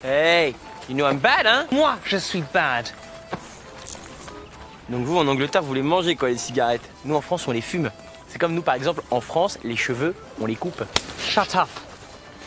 Hey, you know I'm bad, hein? Moi, je suis bad. Donc vous, en Angleterre, vous les mangez, quoi, les cigarettes. Nous, en France, on les fume. C'est comme nous, par exemple, en France, les cheveux, on les coupe. Shut up.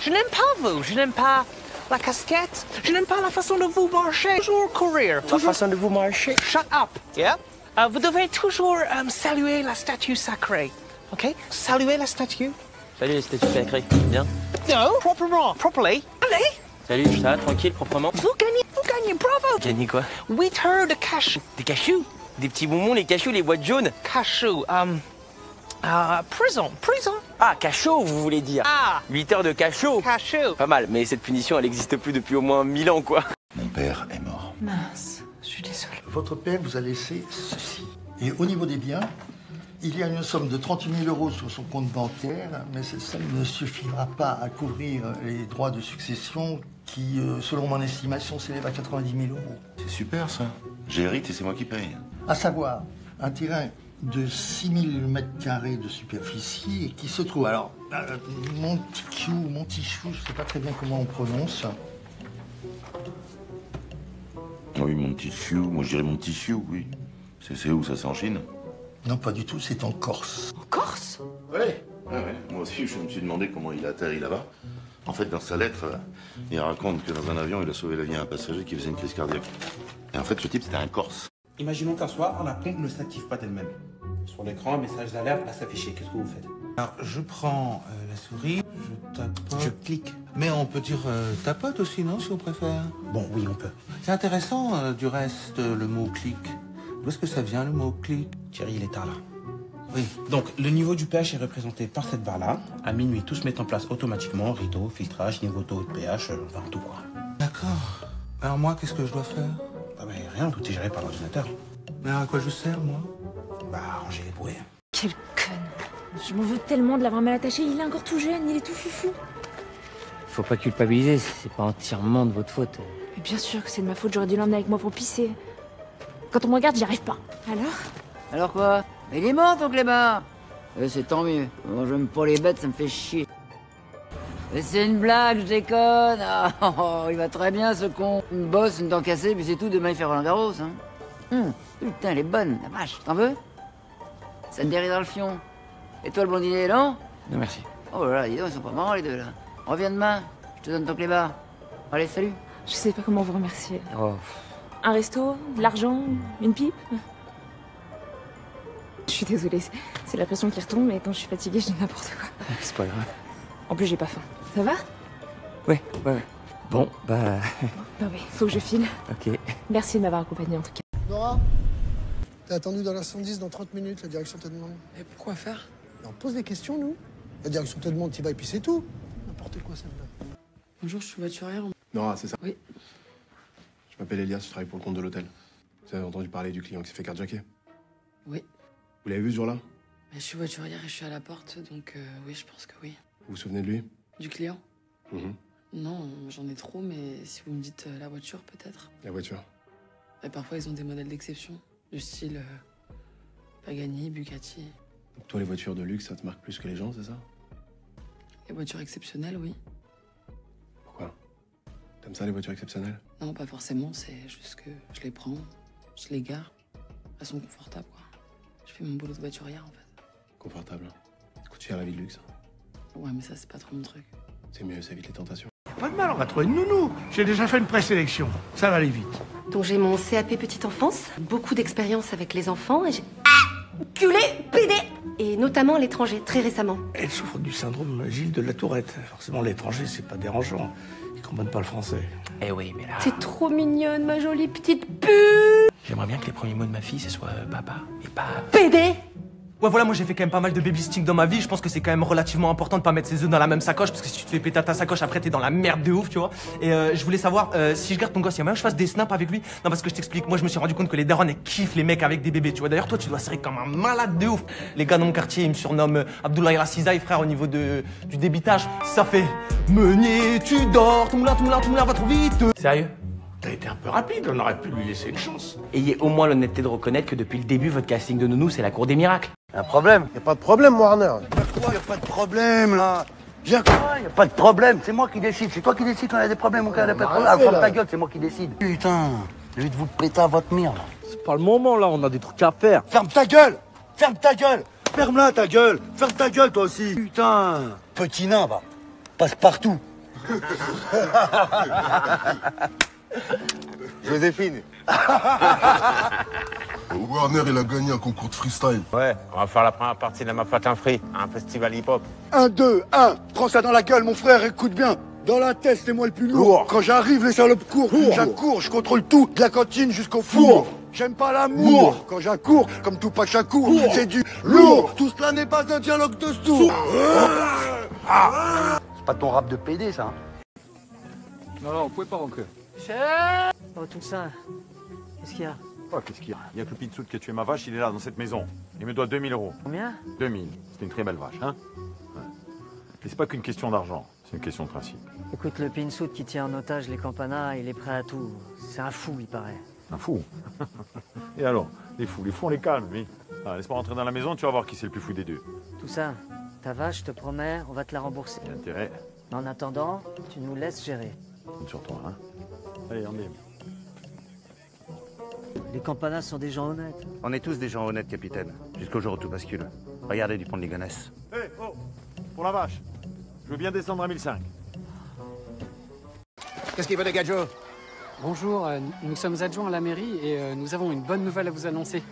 Je n'aime pas vous, je n'aime pas la casquette, je n'aime pas la façon de vous marcher. Toujours courir. La façon de vous marcher. Shut up, yeah? Vous devez toujours saluer la statue sacrée, ok? Saluer la statue. Salut les statues sacrées, bien? No, properly. Allez. Salut, ça va, tranquille, proprement? Vous gagnez, bravo. Gagné quoi? 8 heures de cachou. Des cachous? Des petits bonbons, les cachous, les boîtes jaunes? Cachou, prison. Ah, cachot, vous voulez dire? Ah. 8 heures de cachot? Cachou. Pas mal, mais cette punition, elle n'existe plus depuis au moins 1000 ans, quoi. Mon père est mort. Mince, je suis désolée. Votre père vous a laissé ceci. Et au niveau des biens, il y a une somme de 38 000 € sur son compte bancaire, mais cette somme ne suffira pas à couvrir les droits de succession qui, selon mon estimation, s'élèvent à 90 000 €. C'est super ça. J'hérite et c'est moi qui paye. À savoir, un terrain de 6 000 m² de superficie et qui se trouve, alors, Montichou, je ne sais pas très bien comment on prononce. Oui, mon petit fiou. Moi, je dirais mon petit fiou, oui. C'est où ça? C'est en Chine? Non, pas du tout, c'est en Corse. En Corse? Oui. Ouais. Moi aussi, je me suis demandé comment il a atterri là-bas. En fait, dans sa lettre, il raconte que dans un avion, il a sauvé la vie à un passager qui faisait une crise cardiaque. Et en fait, le type, c'était un Corse. Imaginons qu'un soir, la pompe ne s'active pas d'elle-même. Sur l'écran, un message d'alerte va s'afficher. Qu'est-ce que vous faites? Alors, je prends la souris, je tapote, je clique. Mais on peut dire tapote aussi, non, si on préfère? Bon, oui, on peut. C'est intéressant, du reste, le mot clic. D'où est-ce que ça vient, le mot clic? Thierry, il est tard, là. Oui, donc le niveau du pH est représenté par cette barre-là. À minuit, tout se met en place automatiquement. Rideau, filtrage, niveau d'eau et de pH, enfin tout, quoi. D'accord. Alors moi, qu'est-ce que je dois faire? Ah ben rien, tout est géré par l'ordinateur. Mais à quoi je sers, moi? Bah, ranger les bouées. Quelle conne. Je m'en veux tellement de l'avoir mal attaché. Il est encore tout jeune, il est tout foufou. Faut pas culpabiliser, c'est pas entièrement de votre faute. Mais bien sûr que c'est de ma faute, j'aurais dû l'emmener avec moi pour pisser. Quand on me regarde, j'y arrive pas. Alors? Alors quoi? Il est mort ton Clément. C'est tant mieux. Moi j'aime pas les bêtes, ça me fait chier. Mais c'est une blague, je déconne. Ah, il va très bien ce con. Une bosse, une dent cassée, puis c'est tout, demain il fait Roland Garros. Hein. Putain, elle est bonne, la vache. T'en veux? Ça me dérit dans le fion. Et toi le blondinet, non? Non, merci. Oh là là, dis donc, ils sont pas marrants les deux là. Reviens demain, je te donne ton Clément. Allez, salut. Je sais pas comment vous remercier. Oh. Un resto, de l'argent, une pipe? Je suis désolée, c'est la pression qui retombe, mais quand je suis fatiguée, je dis n'importe quoi. C'est pas grave. En plus, j'ai pas faim. Ça va? Ouais. Bon, bah... Bah oui, faut que je file. Ok. Merci de m'avoir accompagnée en tout cas. Nora, t'es attendu dans la 110 dans 30 minutes, la direction te demande. Et pourquoi faire? On pose des questions, nous. La direction te demande, t'y vas et puis c'est tout. N'importe quoi, celle-là. Bonjour, je suis voiturière. Nora, c'est ça? Oui. Je m'appelle Elias, je travaille pour le compte de l'hôtel. Vous avez entendu parler du client qui s'est fait carjacker? Oui. Vous l'avez vu ce jour-là? Mais je suis voiturière et je suis à la porte, donc oui, je pense que oui. Vous vous souvenez de lui? Du client? Mhm. Non, j'en ai trop, mais si vous me dites la voiture, peut-être. La voiture? Et parfois, ils ont des modèles d'exception, du style Pagani, Bugatti. Donc toi, les voitures de luxe, ça te marque plus que les gens, c'est ça? Les voitures exceptionnelles, oui. Pourquoi? T'aimes ça, les voitures exceptionnelles? Non, pas forcément, c'est juste que je les prends, je les gare. Elles sont confortables, quoi. Je fais mon boulot de voiturière, en fait. Confortable. Coûte cher la vie de luxe. Ouais, mais ça, c'est pas trop mon truc. C'est mieux, ça évite les tentations. Pas de mal, on va trouver une nounou. J'ai déjà fait une présélection. Ça va aller vite. Donc j'ai mon CAP petite enfance, beaucoup d'expérience avec les enfants et j'ai... culé, pédé. Et notamment à l'étranger, très récemment. Elle souffre du syndrome Gilles de la Tourette. Forcément, l'étranger, c'est pas dérangeant. Ils comprennent pas le français. Eh oui, mais là... T'es trop mignonne, ma jolie petite pute. J'aimerais bien que les premiers mots de ma fille, ce soit papa et pas... Pédé. Ouais, voilà, moi j'ai fait quand même pas mal de baby sting dans ma vie. Je pense que c'est quand même relativement important de pas mettre ses œufs dans la même sacoche, parce que si tu te fais péter ta sacoche, après t'es dans la merde de ouf, tu vois. Et je voulais savoir, si je garde ton gosse, il y a moyen que je fasse des snaps avec lui? Non, parce que je t'explique, moi je me suis rendu compte que les darons, elles kiffent les mecs avec des bébés, tu vois. D'ailleurs, toi, tu dois serrer comme un malade de ouf. Les gars dans mon quartier, ils me surnomment Abdoulaye Rassizaï, frère, au niveau du débitage. Ça fait Meunier, tu dors, tout moulin va trop vite. Sérieux? T'as été un peu rapide, on aurait pu lui laisser une chance. Ayez au moins l'honnêteté de reconnaître que depuis le début, votre casting de nounou, c'est la cour des miracles. Un problème? Y a pas de problème, Warner. Pourquoi y a pas de problème, là? J'ai un quoi? Y a pas de problème, c'est moi qui décide. C'est toi qui décides quand il y a des problèmes ou quand il y a pas de problème. Ah, ferme ta gueule, c'est moi qui décide. Putain, j'ai envie de vous péter à votre mire, là. C'est pas le moment, là, on a des trucs à faire. Ferme ta gueule! Ferme ta gueule! Ferme-la, ta gueule! Ferme ta gueule, toi aussi! Putain! Petit nain, va. Passe partout. Joséphine. Warner, il a gagné un concours de freestyle. Ouais, on va faire la première partie de Ma Fatin Free, un festival hip-hop. 1, 2, 1. Prends ça dans la gueule, mon frère, écoute bien. Dans la tête, c'est moi le plus lourd. Quand j'arrive, les salopes courent. J'accours, je contrôle tout, de la cantine jusqu'au four. J'aime pas l'amour. Quand j'accours, comme tout pas Shakur, c'est du lourd. Tout cela n'est pas un dialogue de sourd. C'est pas ton rap de PD, ça. Hein. Non, vous pouvez pas rentrer. Chef! Oh, tout ça. Qu'est-ce qu'il y a? Oh, qu'est-ce qu'il y a? Il y a que le Pinsout qui a tué ma vache, il est là, dans cette maison. Il me doit 2000 €. Combien? 2000. C'est une très belle vache, hein? Ouais. Et c'est pas qu'une question d'argent, c'est une question de principe. Écoute, le Pinsout qui tient en otage les campanas, il est prêt à tout. C'est un fou, il paraît. Un fou? Et alors? Les fous, on les calme, oui. Ah, laisse-moi rentrer dans la maison, tu vas voir qui c'est le plus fou des deux. Tout ça, ta vache, je te promets, on va te la rembourser. Il y a intérêt. Mais en attendant, tu nous laisses gérer. Compte sur toi, hein? Allez, on est. Les campanas sont des gens honnêtes. On est tous des gens honnêtes, capitaine. Jusqu'au jour où tout bascule. Regardez Dupont de Ligonnès. Hé, oh! Pour la vache, je veux bien descendre à 1005. Qu'est-ce qu'il veut, les gadgets? Bonjour, nous sommes adjoints à la mairie et nous avons une bonne nouvelle à vous annoncer.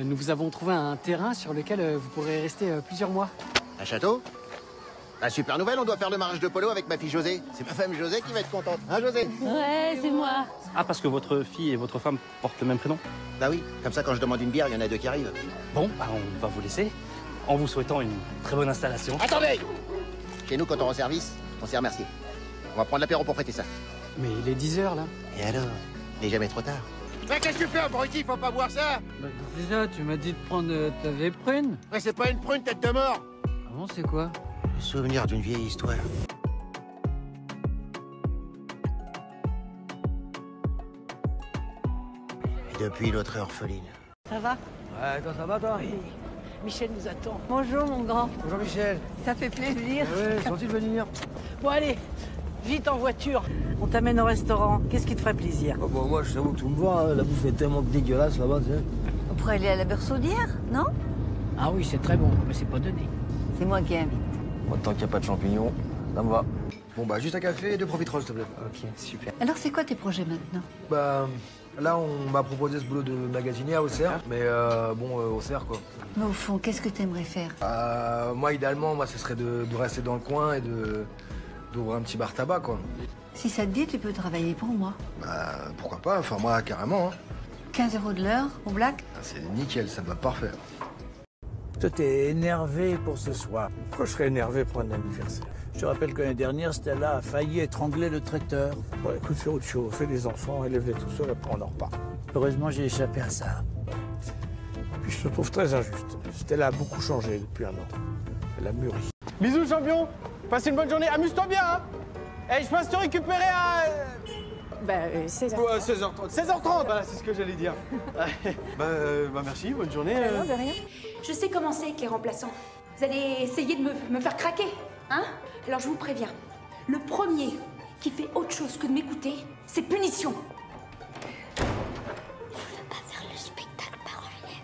Nous vous avons trouvé un terrain sur lequel vous pourrez rester plusieurs mois. Un château? La super nouvelle, on doit faire le mariage de polo avec ma fille José. C'est ma femme José qui va être contente. Hein, José? Ouais, c'est moi. Ah, parce que votre fille et votre femme portent le même prénom? Bah oui, comme ça, quand je demande une bière, il y en a deux qui arrivent. Bon, bah, on va vous laisser, en vous souhaitant une très bonne installation. Attendez! Chez nous, quand on rend service, on s'est remercié. On va prendre l'apéro pour fêter ça. Mais il est 10h, là. Et alors? Il n'est jamais trop tard. Mais qu'est-ce que tu fais, abruti? Faut pas boire ça! Bah, c'est ça, tu m'as dit de prendre ta vieille prune. Ouais, c'est pas une prune, tête de mort! Ah bon, c'est quoi? Le souvenir d'une vieille histoire. Et depuis, l'autre est orpheline. Ça va? Ouais, toi, ça va, toi? Michel nous attend. Bonjour, mon grand. Bonjour, Michel. Ça fait plaisir. Ouais, gentil de venir. Bon, allez, vite en voiture. On t'amène au restaurant. Qu'est-ce qui te ferait plaisir? Oh, bon, moi, je t'avoue que tout me voit, hein. La bouffe est tellement dégueulasse là-bas, tu sais. On pourrait aller à la Berçaudière, non? Ah oui, c'est très bon, mais c'est pas donné. C'est moi qui invite. Moi, tant qu'il n'y a pas de champignons, ça me va. Bon, bah, juste un café et 2 profiteroles, s'il te plaît. Ok, super. Alors, c'est quoi tes projets maintenant? Bah, là, on m'a proposé ce boulot de magasinier à Auxerre, mais bon, Auxerre, quoi. Mais au fond, qu'est-ce que t'aimerais faire? Moi, idéalement, ce serait de rester dans le coin et d'ouvrir un petit bar tabac, quoi. Si ça te dit, tu peux travailler pour moi. Bah, pourquoi pas? Enfin, moi, carrément, hein. 15 € de l'heure, au black? C'est nickel, ça me va parfait. Toi, t'es énervé pour ce soir. Pourquoi je serais énervé pour un anniversaire? Je te rappelle que l'année dernière, Stella a failli étrangler le traiteur. Bon, écoute, fais autre chose. Fais des enfants, élève-les tout seul, après on en repart. Heureusement, j'ai échappé à ça. Puis je te trouve très injuste. Stella a beaucoup changé depuis 1 an. Elle a mûri. Bisous, champion. Passe une bonne journée. Amuse-toi bien, hein. Et je passe te récupérer à... Bah, 16h30. 16h30. 16h30, voilà, c'est ce que j'allais dire. bah, merci, bonne journée. Non, de rien. Je sais comment c'est avec les remplaçants. Vous allez essayer de me faire craquer, hein? Alors je vous préviens, le premier qui fait autre chose que de m'écouter, c'est punition. Je veux pas faire le spectacle parolier.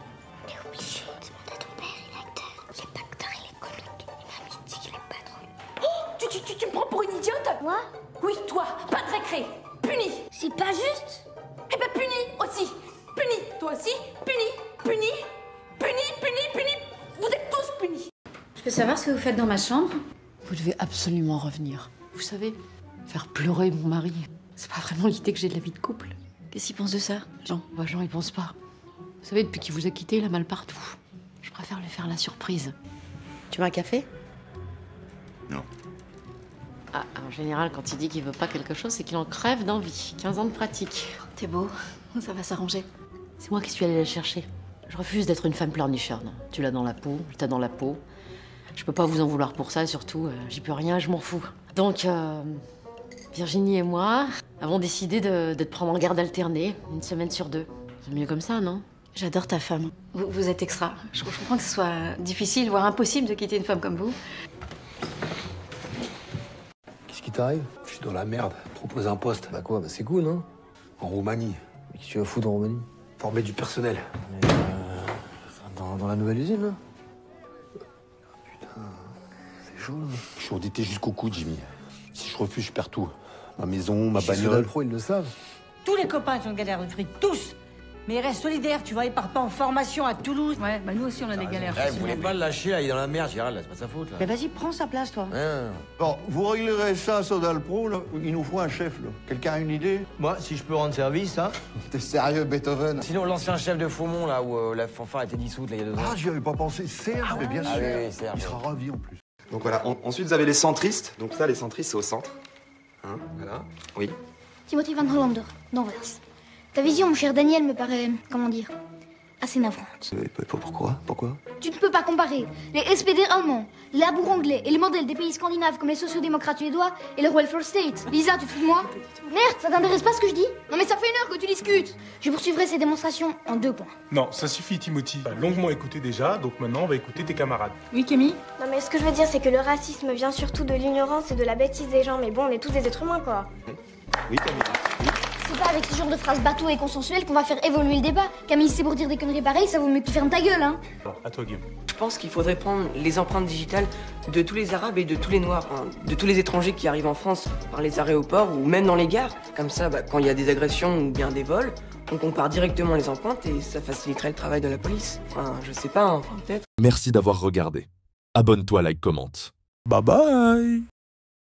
T'es obligé de demander à ton père, il est acteur. Il est pas acteur, il est comique. Il m'a dit qu'il aime pas trop. Oh, tu me prends pour une idiote? Moi? Oui, toi, pas de récré. Puni. C'est pas juste? Eh ben puni aussi. Puni. Toi aussi. Puni. Puni. Puni, puni, puni. Vous êtes tous punis. Je peux savoir ce que vous faites dans ma chambre? Vous devez absolument revenir. Vous savez, faire pleurer mon mari, c'est pas vraiment l'idée que j'ai de la vie de couple. Qu'est-ce qu'il pense de ça, Jean? Bah, Jean, il pense pas. Vous savez, depuis qu'il vous a quitté, il a mal partout. Je préfère lui faire la surprise. Tu veux un café? Non. Ah, en général, quand il dit qu'il veut pas quelque chose, c'est qu'il en crève d'envie. 15 ans de pratique. T'es beau, ça va s'arranger. C'est moi qui suis allée la chercher. Je refuse d'être une femme pleurnicherne. Tu l'as dans la peau, je t'ai dans la peau. Je peux pas vous en vouloir pour ça, et surtout, j'y peux rien, je m'en fous. Donc, Virginie et moi avons décidé de te prendre en garde alternée, 1 semaine sur 2. C'est mieux comme ça, non? J'adore ta femme. Vous êtes extra. Je comprends que ce soit difficile, voire impossible de quitter une femme comme vous. t'arrive? Je suis dans la merde. Propose un poste. Bah quoi? Bah c'est cool, non? En Roumanie. Mais qu'est-ce que tu vas foutre en Roumanie? Former du personnel. Mais dans la nouvelle usine, là? Putain, c'est chaud, là. Je suis endetté jusqu'au cou, Jimmy. Si je refuse, je perds tout. Ma maison, ma bagnole. Pro, ils le savent. Tous les copains sont en galère de fric, tous. Mais ils restent solidaires, tu vois, ils partent pas en formation à Toulouse. Ouais, bah nous aussi on a des galères. Vous voulez pas le lâcher, là, il est dans la merde, Gérald, là, c'est pas sa faute, là. Mais vas-y, prends sa place, toi. Bon, vous réglerez ça à Sodal Pro, là. Il nous faut un chef, là. Quelqu'un a une idée? Moi, si je peux rendre service, hein. T'es sérieux, Beethoven? Sinon, l'ancien chef de Faumont, là, où la fanfare était dissoute, là, il y a 2 ans. Ah, j'y avais pas pensé. Serge, mais bien sûr. Oui, Serge. Il sera ravi, en plus. Donc voilà, ensuite vous avez les centristes. Donc ça, les centristes, c'est au centre. Hein, voilà. Oui. Timothy Van Hollander, d'Anvers. Ta vision, mon cher Daniel, me paraît, comment dire, assez navrante. Pourquoi? Tu ne peux pas comparer les SPD allemands, les labours anglais et les modèles des pays scandinaves comme les sociodémocrates suédois et le welfare state. Lisa, tu te fous de moi? Merde, ça t'intéresse pas ce que je dis? Non mais ça fait 1 heure que tu discutes. Je poursuivrai ces démonstrations en 2 points. Non, ça suffit, Timothy. T'as longuement écouté déjà, donc maintenant on va écouter tes camarades. Oui, Camille? Non mais ce que je veux dire, c'est que le racisme vient surtout de l'ignorance et de la bêtise des gens. Mais bon, on est tous des êtres humains, quoi. Oui, Camille. C'est pas avec ce genre de phrases bateaux et consensuelles qu'on va faire évoluer le débat. Camille, c'est pour dire des conneries pareilles, ça vaut mieux que tu fermes ta gueule, hein. Alors, à toi, Guillaume. Je pense qu'il faudrait prendre les empreintes digitales de tous les Arabes et de tous les Noirs, hein, de tous les étrangers qui arrivent en France par les aéroports ou même dans les gares. Comme ça, quand il y a des agressions ou bien des vols, on compare directement les empreintes et ça faciliterait le travail de la police. Enfin, je sais pas, hein, enfin, peut-être. Merci d'avoir regardé. Abonne-toi, like, commente. Bye bye.